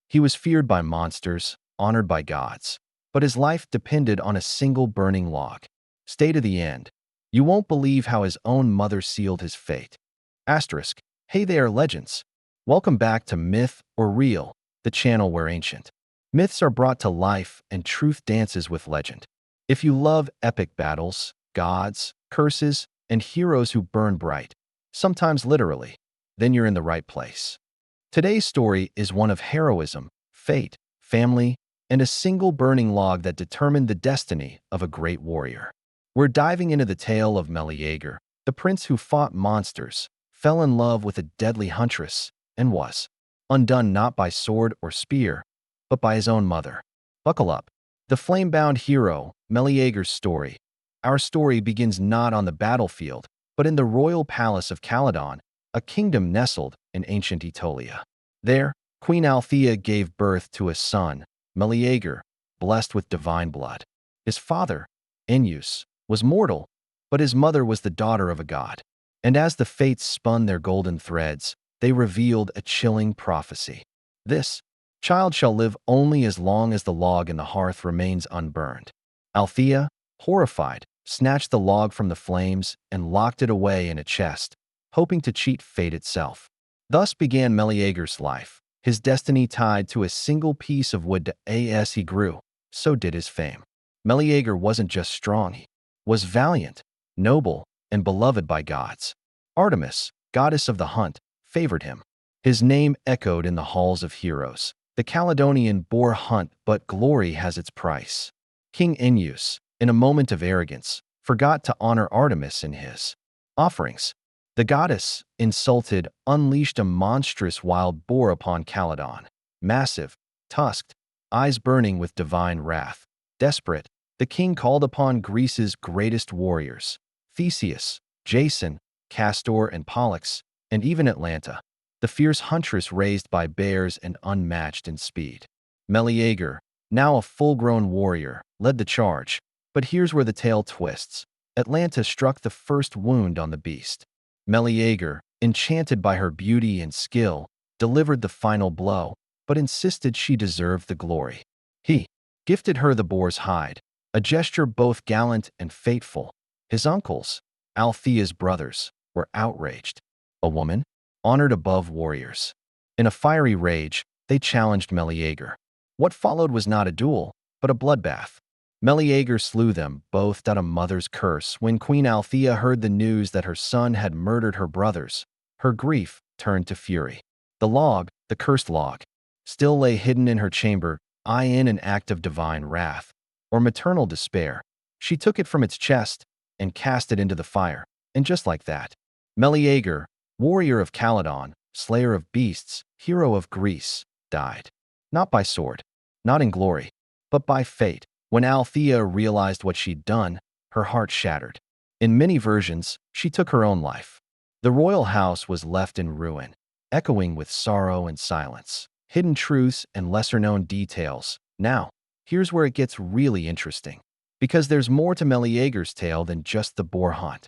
He was feared by monsters, honored by gods, but his life depended on a single burning log. Stay to the end. You won't believe how his own mother sealed his fate. Asterisk. Hey there, legends. Welcome back to Myth or Real, the channel where ancient myths are brought to life and truth dances with legend. If you love epic battles, gods, curses, and heroes who burn bright, sometimes literally, then you're in the right place. Today's story is one of heroism, fate, family, and a single burning log that determined the destiny of a great warrior. We're diving into the tale of Meleager, the prince who fought monsters, fell in love with a deadly huntress, and was undone not by sword or spear, but by his own mother. Buckle up. The flame-bound hero, Meleager's story. Our story begins not on the battlefield, but in the royal palace of Caledon, a kingdom nestled in ancient Aetolia. There, Queen Althea gave birth to a son, Meleager, blessed with divine blood. His father, Ennius, was mortal, but his mother was the daughter of a god. And as the fates spun their golden threads, they revealed a chilling prophecy. This child shall live only as long as the log in the hearth remains unburned. Althea, horrified, snatched the log from the flames and locked it away in a chest, hoping to cheat fate itself. Thus began Meleager's life, his destiny tied to a single piece of wood. As he grew, so did his fame. Meleager wasn't just strong, he was valiant, noble, and beloved by gods. Artemis, goddess of the hunt, favored him. His name echoed in the halls of heroes. The Caledonian boar hunt, but glory has its price. King Ennius, in a moment of arrogance, forgot to honor Artemis in his offerings. The goddess, insulted, unleashed a monstrous wild boar upon Caledon. Massive, tusked, eyes burning with divine wrath. Desperate, the king called upon Greece's greatest warriors, Theseus, Jason, Castor, and Pollux, and even Atalanta, the fierce huntress raised by bears and unmatched in speed. Meleager, now a full-grown warrior, led the charge. But here's where the tale twists. Atalanta struck the first wound on the beast. Meleager, enchanted by her beauty and skill, delivered the final blow, but insisted she deserved the glory. He gifted her the boar's hide, a gesture both gallant and fateful. His uncles, Althea's brothers, were outraged. A woman, honored above warriors. In a fiery rage, they challenged Meleager. What followed was not a duel, but a bloodbath. Meleager slew them both out a mother's curse. When Queen Althea heard the news that her son had murdered her brothers, her grief turned to fury. The log, the cursed log, still lay hidden in her chamber, in an act of divine wrath, or maternal despair. She took it from its chest and cast it into the fire, and just like that, Meleager, warrior of Caledon, slayer of beasts, hero of Greece, died. Not by sword, not in glory, but by fate. When Althea realized what she'd done, her heart shattered. In many versions, she took her own life. The royal house was left in ruin, echoing with sorrow and silence, hidden truths and lesser-known details. Now, here's where it gets really interesting, because there's more to Meleager's tale than just the boar hunt.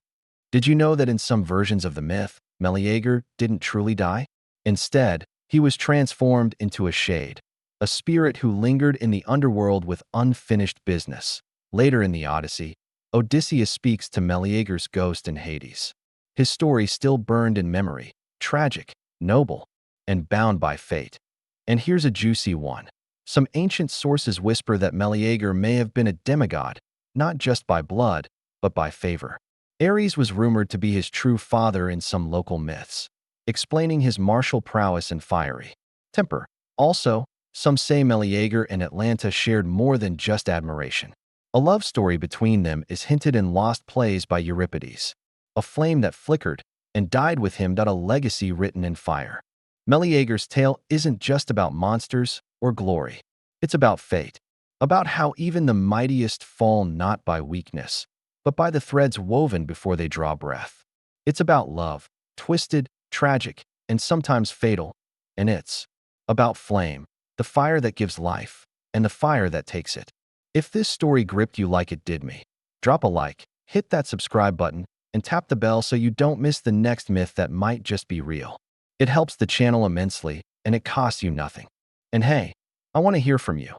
Did you know that in some versions of the myth, Meleager didn't truly die? Instead, he was transformed into a shade, a spirit who lingered in the underworld with unfinished business. Later in the Odyssey, Odysseus speaks to Meleager's ghost in Hades. His story still burned in memory, tragic, noble, and bound by fate. And here's a juicy one. Some ancient sources whisper that Meleager may have been a demigod, not just by blood, but by favor. Ares was rumored to be his true father in some local myths, explaining his martial prowess and fiery temper. Also, some say Meleager and Atalanta shared more than just admiration. A love story between them is hinted in lost plays by Euripides. A flame that flickered and died with him, a legacy written in fire. Meleager's tale isn't just about monsters or glory. It's about fate, about how even the mightiest fall not by weakness, but by the threads woven before they draw breath. It's about love, twisted, tragic, and sometimes fatal, and it's about flame, the fire that gives life, and the fire that takes it. If this story gripped you like it did me, drop a like, hit that subscribe button, and tap the bell so you don't miss the next myth that might just be real. It helps the channel immensely, and it costs you nothing. And hey, I want to hear from you.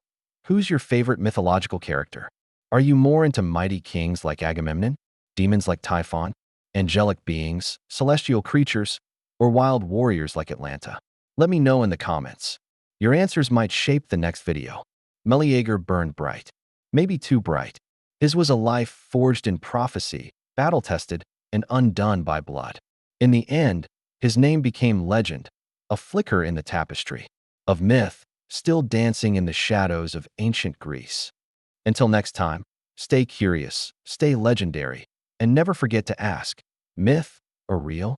Who's your favorite mythological character? Are you more into mighty kings like Agamemnon, demons like Typhon, angelic beings, celestial creatures, or wild warriors like Atlanta? Let me know in the comments. Your answers might shape the next video. Meleager burned bright. Maybe too bright. His was a life forged in prophecy, battle-tested, and undone by blood. In the end, his name became legend, a flicker in the tapestry of myth, still dancing in the shadows of ancient Greece. Until next time, stay curious, stay legendary, and never forget to ask, myth or real?